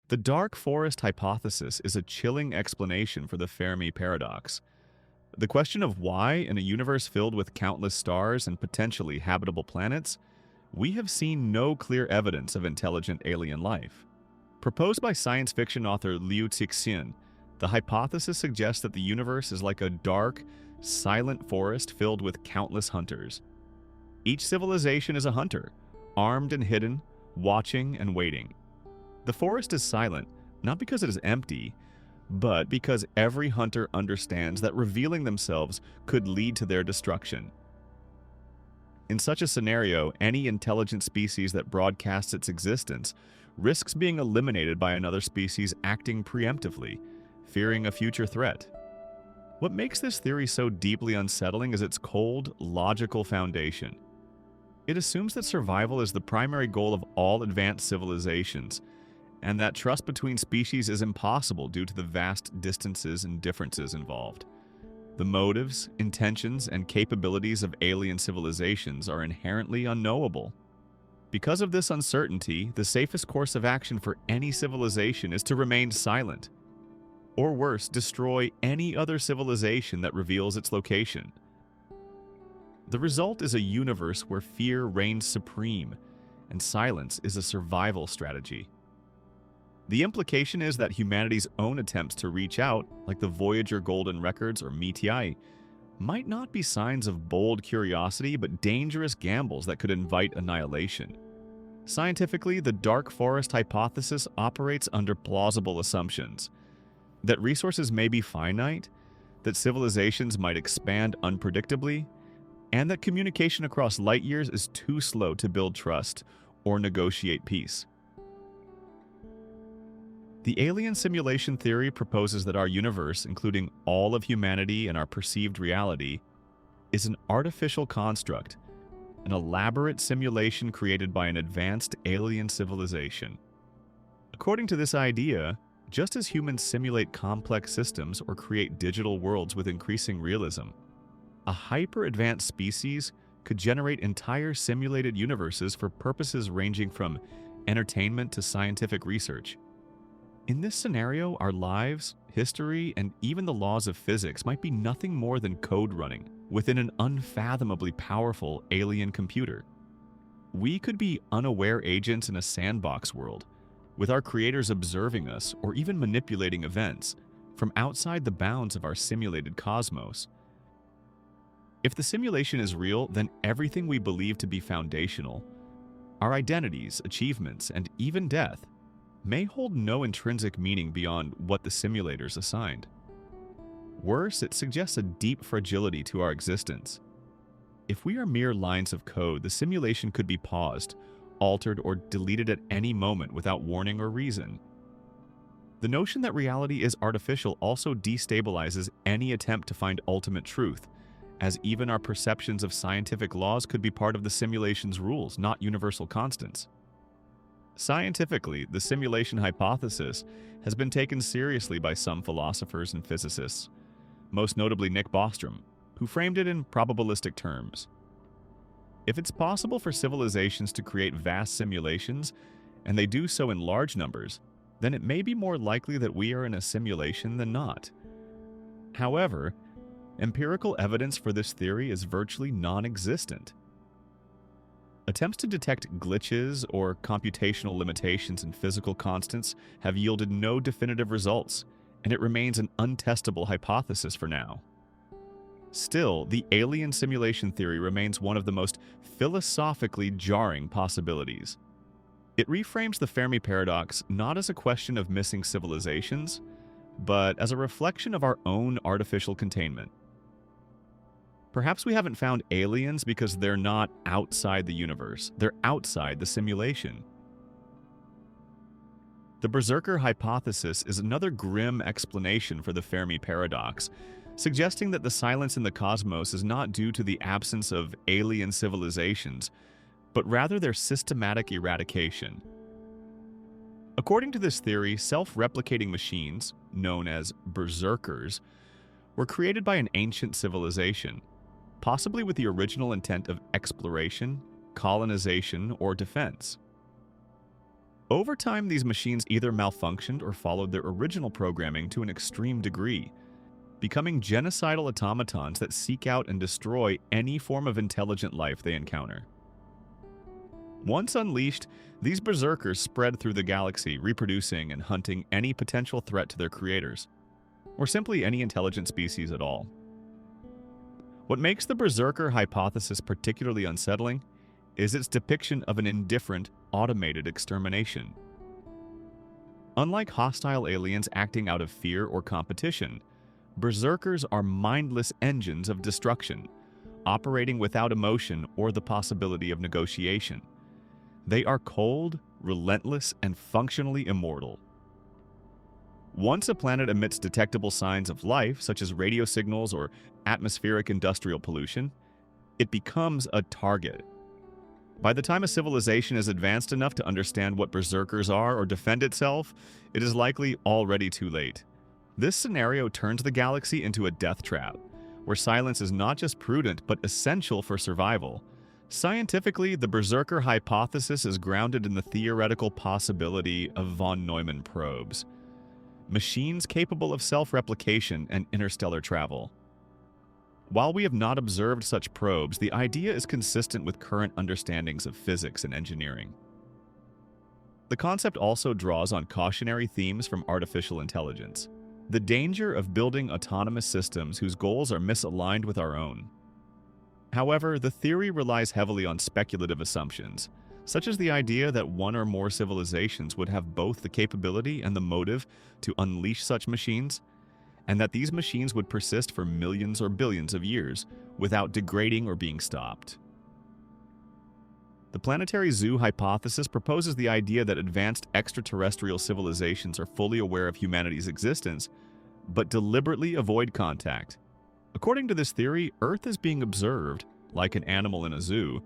The dark forest hypothesis is a chilling explanation for the Fermi paradox. The question of why, in a universe filled with countless stars and potentially habitable planets, we have seen no clear evidence of intelligent alien life. Proposed by science fiction author Liu Cixin, the hypothesis suggests that the universe is like a dark, silent forest filled with countless hunters. Each civilization is a hunter, armed and hidden, watching and waiting. The forest is silent, not because it is empty, but because every hunter understands that revealing themselves could lead to their destruction. In such a scenario, any intelligent species that broadcasts its existence risks being eliminated by another species acting preemptively, fearing a future threat. What makes this theory so deeply unsettling is its cold, logical foundation. It assumes that survival is the primary goal of all advanced civilizations, and that trust between species is impossible due to the vast distances and differences involved. The motives, intentions, and capabilities of alien civilizations are inherently unknowable. Because of this uncertainty, the safest course of action for any civilization is to remain silent, or worse, destroy any other civilization that reveals its location. The result is a universe where fear reigns supreme, and silence is a survival strategy. The implication is that humanity's own attempts to reach out, like the Voyager Golden Records or Meteai, might not be signs of bold curiosity but dangerous gambles that could invite annihilation. Scientifically, the dark forest hypothesis operates under plausible assumptions: that resources may be finite, that civilizations might expand unpredictably, and that communication across light years is too slow to build trust or negotiate peace. The alien simulation theory proposes that our universe, including all of humanity and our perceived reality, is an artificial construct, an elaborate simulation created by an advanced alien civilization. According to this idea, just as humans simulate complex systems or create digital worlds with increasing realism, a hyper-advanced species could generate entire simulated universes for purposes ranging from entertainment to scientific research. In this scenario, our lives, history, and even the laws of physics might be nothing more than code running within an unfathomably powerful alien computer. We could be unaware agents in a sandbox world, with our creators observing us or even manipulating events from outside the bounds of our simulated cosmos. If the simulation is real, then everything we believe to be foundational, our identities, achievements, and even death, may hold no intrinsic meaning beyond what the simulators assigned. Worse, it suggests a deep fragility to our existence. If we are mere lines of code, the simulation could be paused, altered, or deleted at any moment without warning or reason. The notion that reality is artificial also destabilizes any attempt to find ultimate truth, as even our perceptions of scientific laws could be part of the simulation's rules, not universal constants. Scientifically, the simulation hypothesis has been taken seriously by some philosophers and physicists, most notably Nick Bostrom, who framed it in probabilistic terms. If it's possible for civilizations to create vast simulations, and they do so in large numbers, then it may be more likely that we are in a simulation than not. However, empirical evidence for this theory is virtually non-existent. Attempts to detect glitches or computational limitations in physical constants have yielded no definitive results, and it remains an untestable hypothesis for now. Still, the alien simulation theory remains one of the most philosophically jarring possibilities. It reframes the Fermi paradox not as a question of missing civilizations, but as a reflection of our own artificial containment. Perhaps we haven't found aliens because they're not outside the universe, they're outside the simulation. The Berserker Hypothesis is another grim explanation for the Fermi paradox, suggesting that the silence in the cosmos is not due to the absence of alien civilizations, but rather their systematic eradication. According to this theory, self-replicating machines, known as berserkers, were created by an ancient civilization, possibly with the original intent of exploration, colonization, or defense. Over time, these machines either malfunctioned or followed their original programming to an extreme degree, becoming genocidal automatons that seek out and destroy any form of intelligent life they encounter. Once unleashed, these berserkers spread through the galaxy, reproducing and hunting any potential threat to their creators, or simply any intelligent species at all. What makes the Berserker Hypothesis particularly unsettling is its depiction of an indifferent, automated extermination. Unlike hostile aliens acting out of fear or competition, berserkers are mindless engines of destruction, operating without emotion or the possibility of negotiation. They are cold, relentless, and functionally immortal. Once a planet emits detectable signs of life, such as radio signals or atmospheric industrial pollution, it becomes a target. By the time a civilization is advanced enough to understand what berserkers are or defend itself, it is likely already too late. This scenario turns the galaxy into a death trap, where silence is not just prudent but essential for survival. Scientifically, the Berserker Hypothesis is grounded in the theoretical possibility of von Neumann probes, machines capable of self-replication and interstellar travel. While we have not observed such probes, the idea is consistent with current understandings of physics and engineering. The concept also draws on cautionary themes from artificial intelligence, the danger of building autonomous systems whose goals are misaligned with our own. However, the theory relies heavily on speculative assumptions, such as the idea that one or more civilizations would have both the capability and the motive to unleash such machines, and that these machines would persist for millions or billions of years without degrading or being stopped. The Planetary Zoo Hypothesis proposes the idea that advanced extraterrestrial civilizations are fully aware of humanity's existence, but deliberately avoid contact. According to this theory, Earth is being observed, like an animal in a zoo,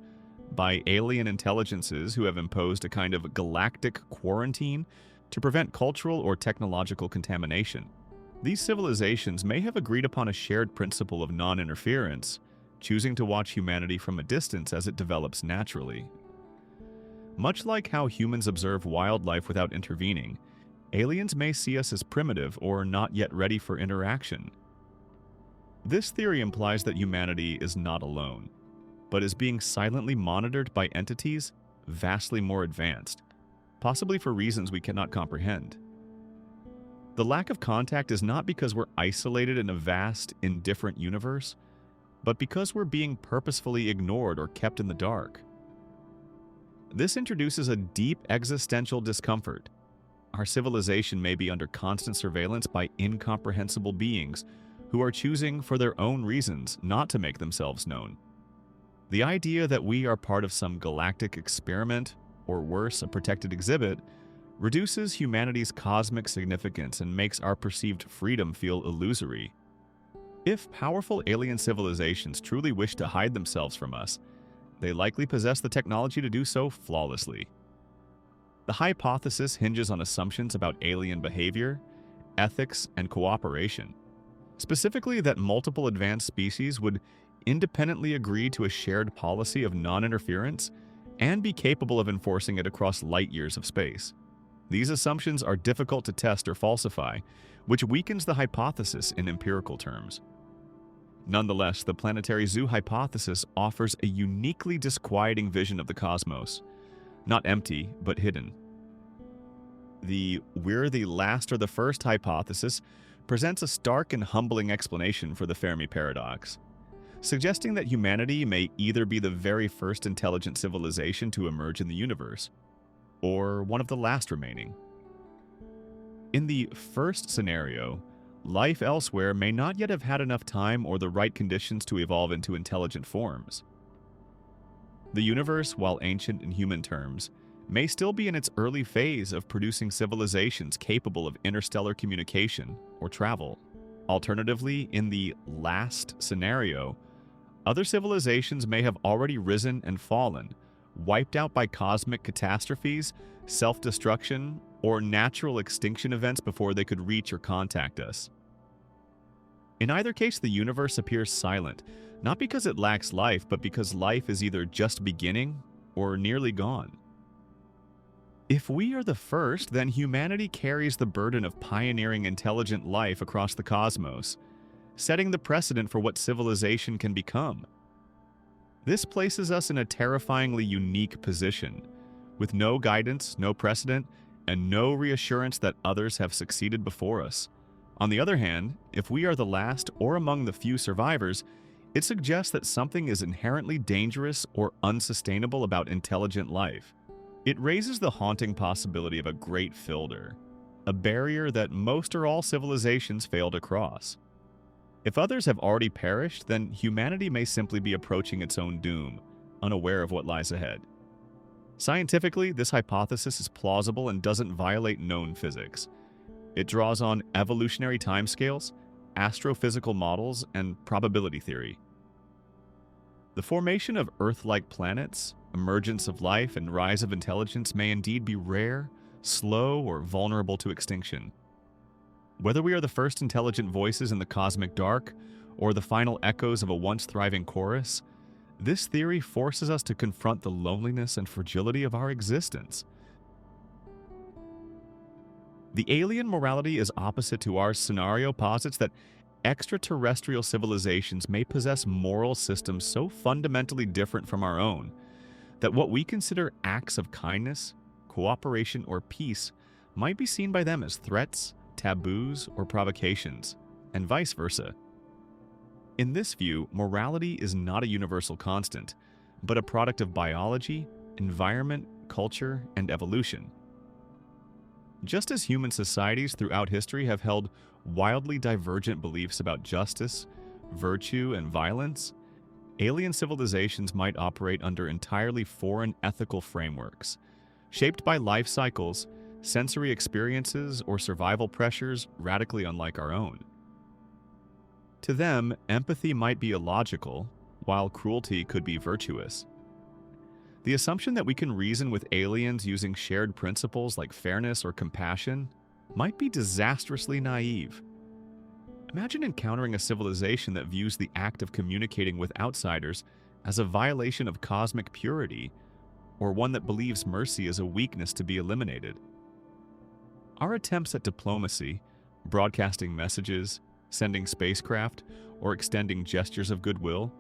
by alien intelligences who have imposed a kind of galactic quarantine to prevent cultural or technological contamination. These civilizations may have agreed upon a shared principle of non-interference, choosing to watch humanity from a distance as it develops naturally. Much like how humans observe wildlife without intervening, aliens may see us as primitive or not yet ready for interaction. This theory implies that humanity is not alone, but is being silently monitored by entities vastly more advanced, possibly for reasons we cannot comprehend. The lack of contact is not because we're isolated in a vast, indifferent universe, but because we're being purposefully ignored or kept in the dark. This introduces a deep existential discomfort. Our civilization may be under constant surveillance by incomprehensible beings who are choosing, for their own reasons, not to make themselves known. The idea that we are part of some galactic experiment, or worse, a protected exhibit, reduces humanity's cosmic significance and makes our perceived freedom feel illusory. If powerful alien civilizations truly wish to hide themselves from us, they likely possess the technology to do so flawlessly. The hypothesis hinges on assumptions about alien behavior, ethics, and cooperation. Specifically, that multiple advanced species would independently agree to a shared policy of non-interference and be capable of enforcing it across light years of space. These assumptions are difficult to test or falsify, which weakens the hypothesis in empirical terms. Nonetheless, the Planetary Zoo Hypothesis offers a uniquely disquieting vision of the cosmos, not empty, but hidden. The "we're the last or the first" hypothesis presents a stark and humbling explanation for the Fermi paradox, suggesting that humanity may either be the very first intelligent civilization to emerge in the universe, or one of the last remaining. In the first scenario, life elsewhere may not yet have had enough time or the right conditions to evolve into intelligent forms. The universe, while ancient in human terms, may still be in its early phase of producing civilizations capable of interstellar communication or travel. Alternatively, in the last scenario, other civilizations may have already risen and fallen, wiped out by cosmic catastrophes, self-destruction, or natural extinction events before they could reach or contact us. In either case, the universe appears silent, not because it lacks life, but because life is either just beginning or nearly gone. If we are the first, then humanity carries the burden of pioneering intelligent life across the cosmos, setting the precedent for what civilization can become. This places us in a terrifyingly unique position, with no guidance, no precedent, and no reassurance that others have succeeded before us. On the other hand, if we are the last or among the few survivors, it suggests that something is inherently dangerous or unsustainable about intelligent life. It raises the haunting possibility of a great filter, a barrier that most or all civilizations fail to cross. If others have already perished, then humanity may simply be approaching its own doom, unaware of what lies ahead. Scientifically, this hypothesis is plausible and doesn't violate known physics. It draws on evolutionary timescales, astrophysical models, and probability theory. The formation of Earth-like planets, emergence of life, and rise of intelligence may indeed be rare, slow, or vulnerable to extinction. Whether we are the first intelligent voices in the cosmic dark, or the final echoes of a once-thriving chorus, this theory forces us to confront the loneliness and fragility of our existence. The alien morality is opposite to our scenario posits that extraterrestrial civilizations may possess moral systems so fundamentally different from our own that what we consider acts of kindness, cooperation, or peace might be seen by them as threats, taboos, or provocations, and vice versa. In this view, morality is not a universal constant, but a product of biology, environment, culture, and evolution. Just as human societies throughout history have held wildly divergent beliefs about justice, virtue, and violence, alien civilizations might operate under entirely foreign ethical frameworks, shaped by life cycles, sensory experiences, or survival pressures radically unlike our own. To them, empathy might be illogical, while cruelty could be virtuous. The assumption that we can reason with aliens using shared principles like fairness or compassion might be disastrously naive. Imagine encountering a civilization that views the act of communicating with outsiders as a violation of cosmic purity, or one that believes mercy is a weakness to be eliminated. Our attempts at diplomacy, broadcasting messages, sending spacecraft, or extending gestures of goodwill,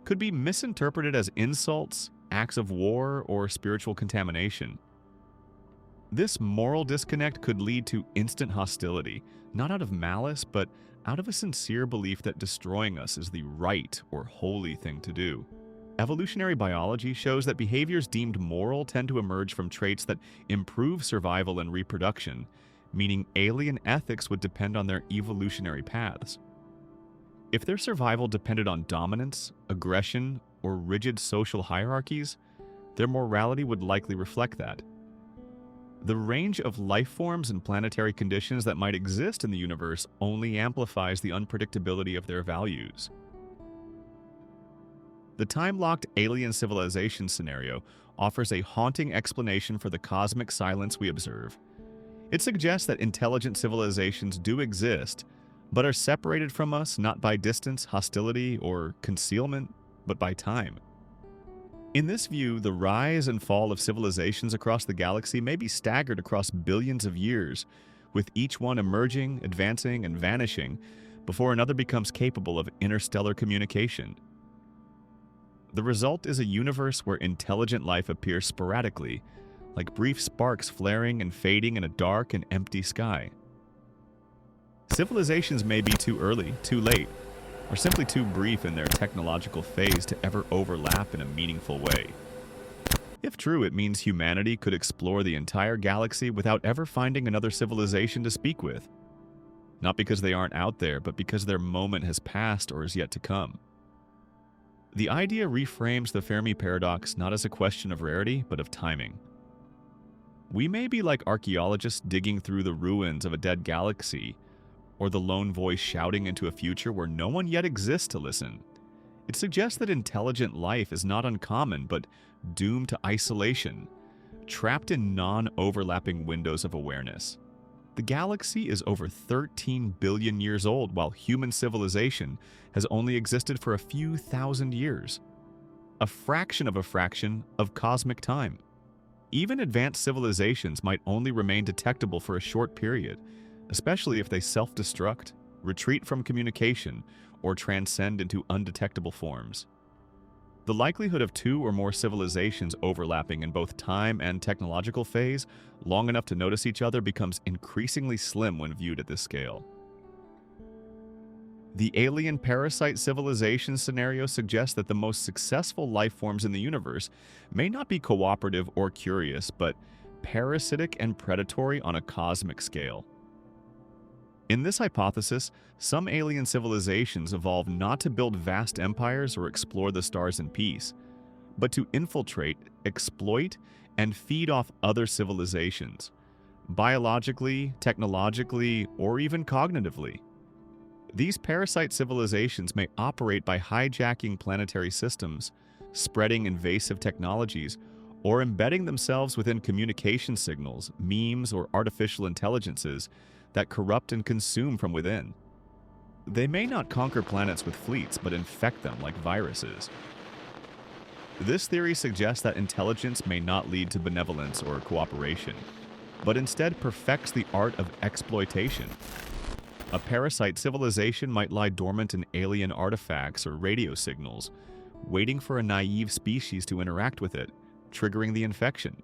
could be misinterpreted as insults, acts of war, or spiritual contamination. This moral disconnect could lead to instant hostility, not out of malice, but out of a sincere belief that destroying us is the right or holy thing to do. Evolutionary biology shows that behaviors deemed moral tend to emerge from traits that improve survival and reproduction, meaning alien ethics would depend on their evolutionary paths. If their survival depended on dominance, aggression, or rigid social hierarchies, their morality would likely reflect that. The range of life forms and planetary conditions that might exist in the universe only amplifies the unpredictability of their values. The time-locked alien civilization scenario offers a haunting explanation for the cosmic silence we observe. It suggests that intelligent civilizations do exist, but are separated from us not by distance, hostility, or concealment, but by time. In this view, the rise and fall of civilizations across the galaxy may be staggered across billions of years, with each one emerging, advancing, and vanishing before another becomes capable of interstellar communication. The result is a universe where intelligent life appears sporadically, like brief sparks flaring and fading in a dark and empty sky. Civilizations may be too early, too late, or simply too brief in their technological phase to ever overlap in a meaningful way. If true, it means humanity could explore the entire galaxy without ever finding another civilization to speak with. Not because they aren't out there, but because their moment has passed or is yet to come. The idea reframes the Fermi paradox not as a question of rarity, but of timing. We may be like archaeologists digging through the ruins of a dead galaxy, or the lone voice shouting into a future where no one yet exists to listen. It suggests that intelligent life is not uncommon, but doomed to isolation, trapped in non-overlapping windows of awareness. The galaxy is over 13 billion years old, while human civilization has only existed for a few thousand years. A fraction of cosmic time. Even advanced civilizations might only remain detectable for a short period, especially if they self-destruct, retreat from communication, or transcend into undetectable forms. The likelihood of two or more civilizations overlapping in both time and technological phase long enough to notice each other becomes increasingly slim when viewed at this scale. The alien Parasite Civilizations scenario suggests that the most successful life forms in the universe may not be cooperative or curious, but parasitic and predatory on a cosmic scale. In this hypothesis, some alien civilizations evolved not to build vast empires or explore the stars in peace, but to infiltrate, exploit, and feed off other civilizations, biologically, technologically, or even cognitively. These parasite civilizations may operate by hijacking planetary systems, spreading invasive technologies, or embedding themselves within communication signals, memes, or artificial intelligences that corrupt and consume from within. They may not conquer planets with fleets, but infect them like viruses. This theory suggests that intelligence may not lead to benevolence or cooperation, but instead perfects the art of exploitation. A parasite civilization might lie dormant in alien artifacts or radio signals, waiting for a naive species to interact with it, triggering the infection.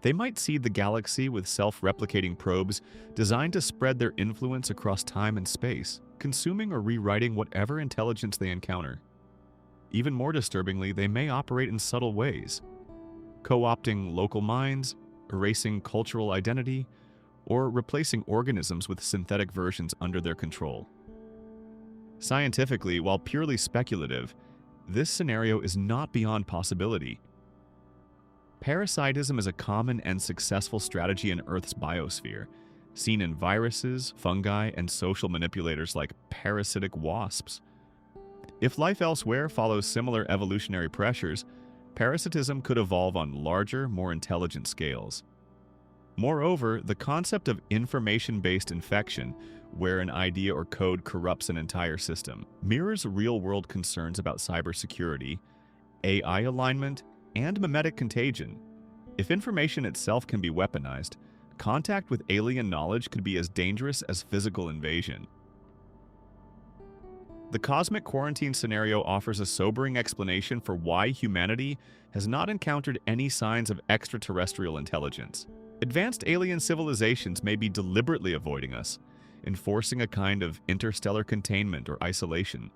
They might seed the galaxy with self-replicating probes designed to spread their influence across time and space, consuming or rewriting whatever intelligence they encounter. Even more disturbingly, they may operate in subtle ways, co-opting local minds, erasing cultural identity, or replacing organisms with synthetic versions under their control. Scientifically, while purely speculative, this scenario is not beyond possibility. Parasitism is a common and successful strategy in Earth's biosphere, seen in viruses, fungi, and social manipulators like parasitic wasps. If life elsewhere follows similar evolutionary pressures, parasitism could evolve on larger, more intelligent scales. Moreover, the concept of information-based infection, where an idea or code corrupts an entire system, mirrors real-world concerns about cybersecurity, AI alignment, and mimetic contagion. If information itself can be weaponized, contact with alien knowledge could be as dangerous as physical invasion. The cosmic quarantine scenario offers a sobering explanation for why humanity has not encountered any signs of extraterrestrial intelligence. Advanced alien civilizations may be deliberately avoiding us, enforcing a kind of interstellar containment or isolation.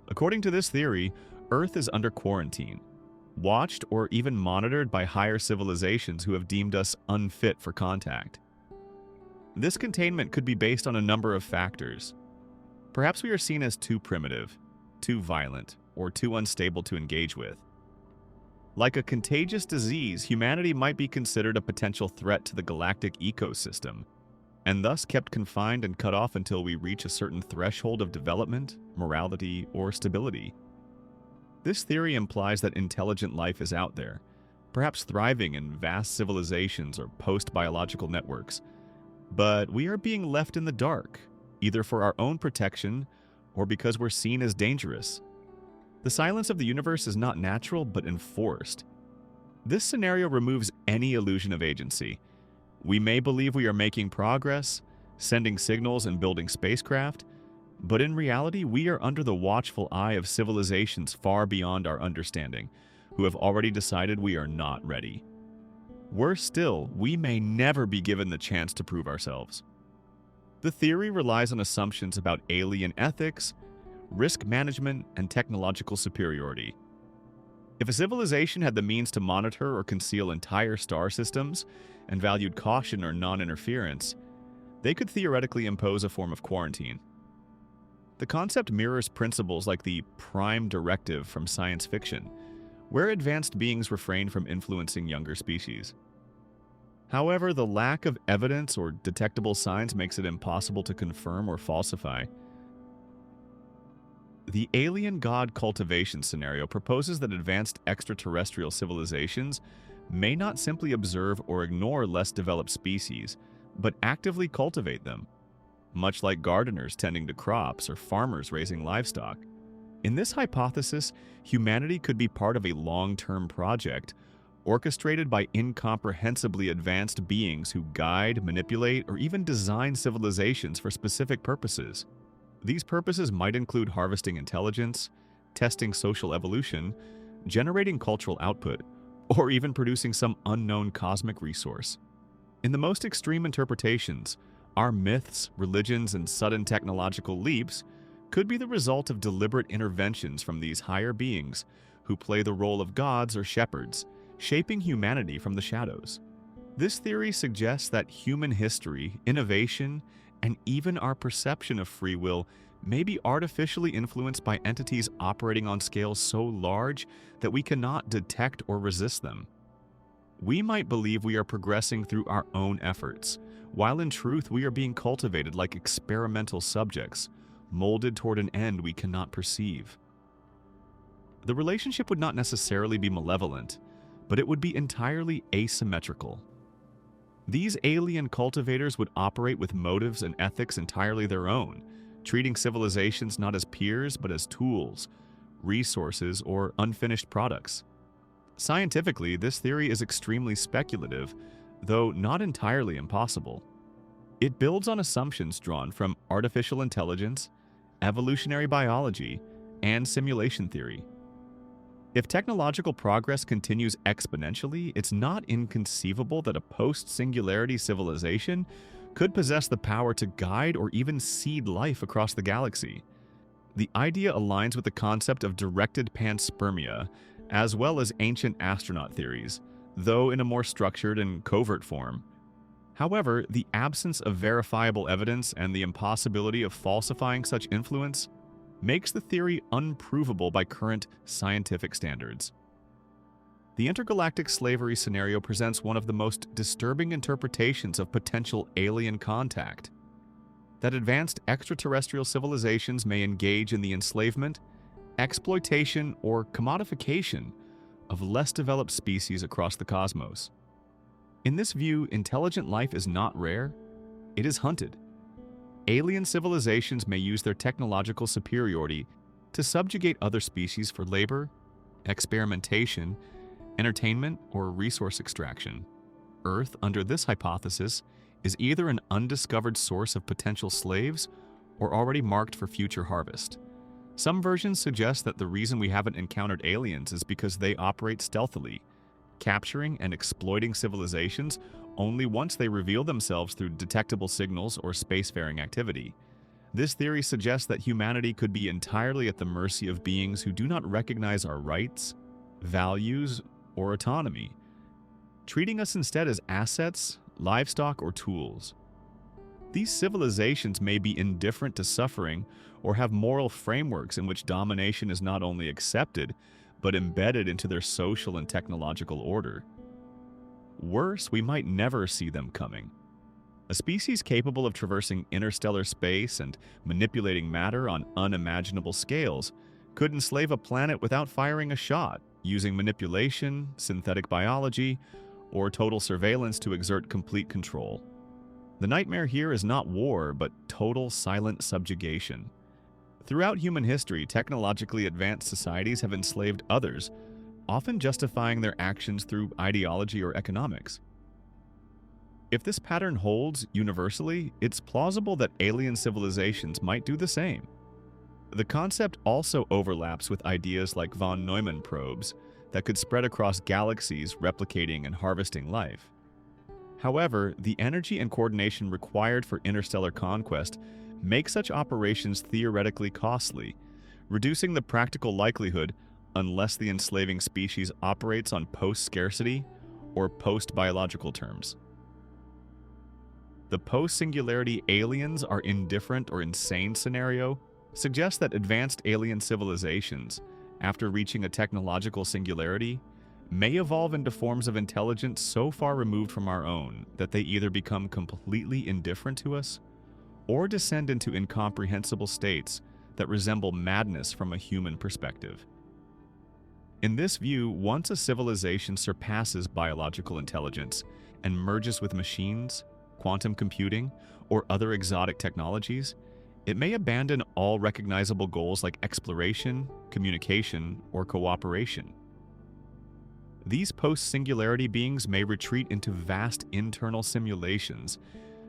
According to this theory, Earth is under quarantine, watched or even monitored by higher civilizations who have deemed us unfit for contact. This containment could be based on a number of factors. Perhaps we are seen as too primitive, too violent, or too unstable to engage with. Like a contagious disease, humanity might be considered a potential threat to the galactic ecosystem, and thus kept confined and cut off until we reach a certain threshold of development, morality, or stability. This theory implies that intelligent life is out there, perhaps thriving in vast civilizations or post-biological networks, but we are being left in the dark, either for our own protection or because we're seen as dangerous. The silence of the universe is not natural, but enforced. This scenario removes any illusion of agency. We may believe we are making progress, sending signals and building spacecraft, but in reality, we are under the watchful eye of civilizations far beyond our understanding, who have already decided we are not ready. Worse still, we may never be given the chance to prove ourselves. The theory relies on assumptions about alien ethics, risk management, and technological superiority. If a civilization had the means to monitor or conceal entire star systems and valued caution or non-interference, they could theoretically impose a form of quarantine. The concept mirrors principles like the prime directive from science fiction, where advanced beings refrain from influencing younger species. However, the lack of evidence or detectable signs makes it impossible to confirm or falsify. The alien god cultivation scenario proposes that advanced extraterrestrial civilizations may not simply observe or ignore less developed species, but actively cultivate them, much like gardeners tending to crops or farmers raising livestock. In this hypothesis, humanity could be part of a long-term project, orchestrated by incomprehensibly advanced beings who guide, manipulate, or even design civilizations for specific purposes. These purposes might include harvesting intelligence, testing social evolution, generating cultural output, or even producing some unknown cosmic resource. In the most extreme interpretations, our myths, religions, and sudden technological leaps could be the result of deliberate interventions from these higher beings who play the role of gods or shepherds, shaping humanity from the shadows. This theory suggests that human history, innovation, and even our perception of free will may be artificially influenced by entities operating on scales so large that we cannot detect or resist them. We might believe we are progressing through our own efforts, while in truth we are being cultivated like experimental subjects, molded toward an end we cannot perceive. The relationship would not necessarily be malevolent, but it would be entirely asymmetrical. These alien cultivators would operate with motives and ethics entirely their own, treating civilizations not as peers but as tools, resources, or unfinished products. Scientifically, this theory is extremely speculative, though not entirely impossible. It builds on assumptions drawn from artificial intelligence, evolutionary biology, and simulation theory. If technological progress continues exponentially, it's not inconceivable that a post-singularity civilization could possess the power to guide or even seed life across the galaxy. The idea aligns with the concept of directed panspermia, as well as ancient astronaut theories, though in a more structured and covert form. However, the absence of verifiable evidence and the impossibility of falsifying such influence makes the theory unprovable by current scientific standards. The intergalactic slavery scenario presents one of the most disturbing interpretations of potential alien contact. That advanced extraterrestrial civilizations may engage in the enslavement, exploitation, or commodification of less developed species across the cosmos. In this view, intelligent life is not rare, it is hunted. Alien civilizations may use their technological superiority to subjugate other species for labor, experimentation, entertainment, or resource extraction. Earth, under this hypothesis, is either an undiscovered source of potential slaves or already marked for future harvest. Some versions suggest that the reason we haven't encountered aliens is because they operate stealthily, capturing and exploiting civilizations only once they reveal themselves through detectable signals or spacefaring activity. This theory suggests that humanity could be entirely at the mercy of beings who do not recognize our rights, values, or autonomy, treating us instead as assets, livestock, or tools. These civilizations may be indifferent to suffering or have moral frameworks in which domination is not only accepted, but embedded into their social and technological order. Worse, we might never see them coming. A species capable of traversing interstellar space and manipulating matter on unimaginable scales could enslave a planet without firing a shot, using manipulation, synthetic biology, or total surveillance to exert complete control. The nightmare here is not war, but total silent subjugation. Throughout human history, technologically advanced societies have enslaved others, often justifying their actions through ideology or economics. If this pattern holds universally, it's plausible that alien civilizations might do the same. The concept also overlaps with ideas like von Neumann probes that could spread across galaxies, replicating and harvesting life. However, the energy and coordination required for interstellar conquest make such operations theoretically costly, reducing the practical likelihood unless the enslaving species operates on post-scarcity or post-biological terms. The post-singularity aliens are indifferent or insane scenario suggests that advanced alien civilizations, after reaching a technological singularity, may evolve into forms of intelligence so far removed from our own that they either become completely indifferent to us or descend into incomprehensible states that resemble madness from a human perspective. In this view, once a civilization surpasses biological intelligence and merges with machines, quantum computing, or other exotic technologies, it may abandon all recognizable goals like exploration, communication, or cooperation. these post-singularity beings may retreat into vast internal simulations,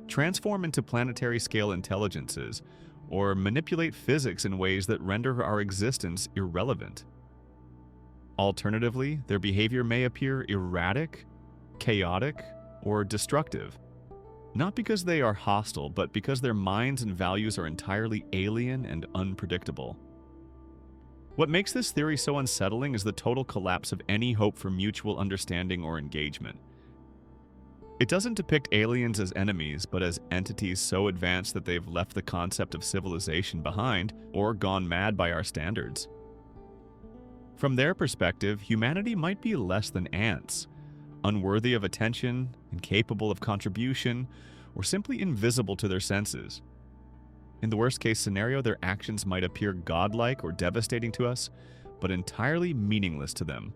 transform into planetary-scale intelligences, or manipulate physics in ways that render our existence irrelevant. Alternatively, their behavior may appear erratic, chaotic, or destructive, not because they are hostile, but because their minds and values are entirely alien and unpredictable. What makes this theory so unsettling is the total collapse of any hope for mutual understanding or engagement. It doesn't depict aliens as enemies, but as entities so advanced that they've left the concept of civilization behind or gone mad by our standards. From their perspective, humanity might be less than ants, unworthy of attention, incapable of contribution, or simply invisible to their senses. In the worst-case scenario, their actions might appear godlike or devastating to us, but entirely meaningless to them,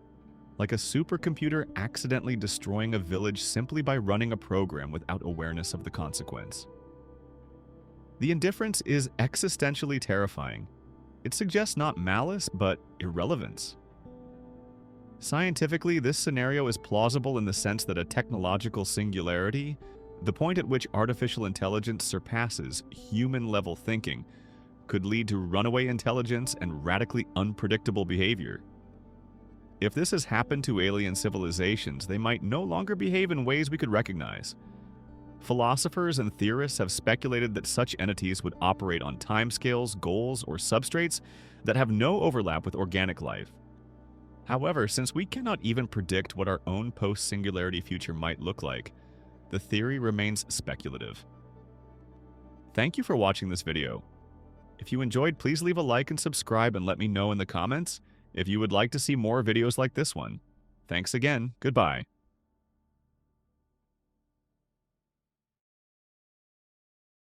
like a supercomputer accidentally destroying a village simply by running a program without awareness of the consequence. The indifference is existentially terrifying. It suggests not malice, but irrelevance. Scientifically, this scenario is plausible in the sense that a technological singularity, the point at which artificial intelligence surpasses human-level thinking, could lead to runaway intelligence and radically unpredictable behavior. If this has happened to alien civilizations, they might no longer behave in ways we could recognize. Philosophers and theorists have speculated that such entities would operate on timescales, goals, or substrates that have no overlap with organic life. However, since we cannot even predict what our own post-singularity future might look like, the theory remains speculative. Thank you for watching this video. If you enjoyed, please leave a like and subscribe and let me know in the comments if you would like to see more videos like this one. Thanks again. Goodbye.